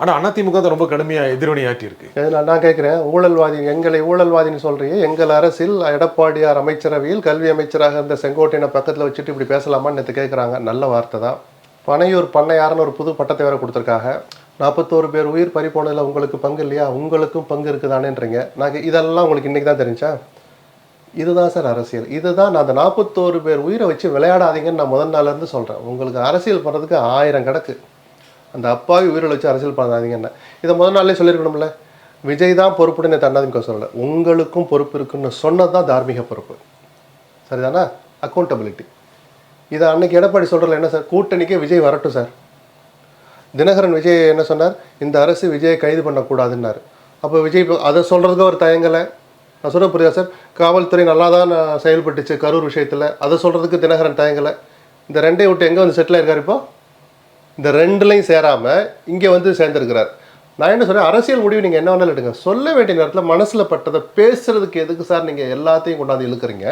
ஆனால் அதிமுக தான் ரொம்ப கடுமையாக எதிரொலியாற்றி இருக்கு. நான் கேட்குறேன், ஊழல்வாதி எங்களை ஊழல்வாதின்னு சொல்கிறீங்க, எங்கள் அரசில் எடப்பாடியார் அமைச்சரவையில் கல்வி அமைச்சராக இருந்த செங்கோட்டையனை பக்கத்தில் வச்சுட்டு இப்படி பேசலாமான்னு நேற்று கேட்குறாங்க. நல்ல வார்த்தை தான். பனையூர் பண்ணையாருன்னு ஒரு புது பட்டத்தை வேறு கொடுத்துருக்காங்க. 41 பேர் உயிர் பறி போனதில் உங்களுக்கு பங்கு இல்லையா, உங்களுக்கும் பங்கு இருக்குதானேன்றீங்க. நான் இதெல்லாம் உங்களுக்கு இன்றைக்கி தான் தெரிஞ்சா? இதுதான் சார் அரசியல். இதுதான் நான் அந்த 41 பேர் உயிரை வச்சு விளையாடாதீங்கன்னு நான் முதல் நாள்லேருந்து சொல்கிறேன். உங்களுக்கு அரசியல் பண்ணுறதுக்கு 1000 கிடக்கு. அந்த அப்பாவி உயிரை வச்சு அரசியல் பண்ணாதீங்கன்னு இதை முதல் நாளே சொல்லியிருக்கணும்ல. விஜய் தான் பொறுப்புன்னு தண்ணாதிமுக சொல்லலை, உங்களுக்கும் பொறுப்பு இருக்குன்னு சொன்னது தான் தார்மீக பொறுப்பு. சரிதானா? அக்கௌண்டபிலிட்டி. இதை அன்னைக்கு எடப்பாடி சொல்கிறல என்ன சார், கூட்டணிக்கே விஜய் வரட்டும் சார். தினகரன் விஜய் என்ன சொன்னார், இந்த அரசு விஜயை கைது பண்ணக்கூடாதுன்னாரு. அப்போ விஜய் அதை சொல்கிறதுக்கு அவர் தயங்கலை. நான் சொல்ல புரியுதா சார்? காவல்துறை நல்லா தான் செயல்பட்டுச்சு கரூர் விஷயத்தில், அதை சொல்கிறதுக்கு தினகரன் தயங்கலை. இந்த ரெண்டையும் விட்டு எங்கே வந்து செட்டில் ஆயிருக்கார்? இப்போ இந்த ரெண்டுலையும் சேராமல் இங்கே வந்து சேர்ந்துருக்கிறார். நான் என்ன சொல்கிறேன், அரசியல் முடிவு நீங்கள் என்ன வேணாலும் எடுங்க, சொல்ல வேண்டிய நேரத்தில் மனசில் பட்டதை பேசுகிறதுக்கு எதுக்கு சார் நீங்கள் எல்லாத்தையும் கொண்டாந்து இழுக்கிறீங்க?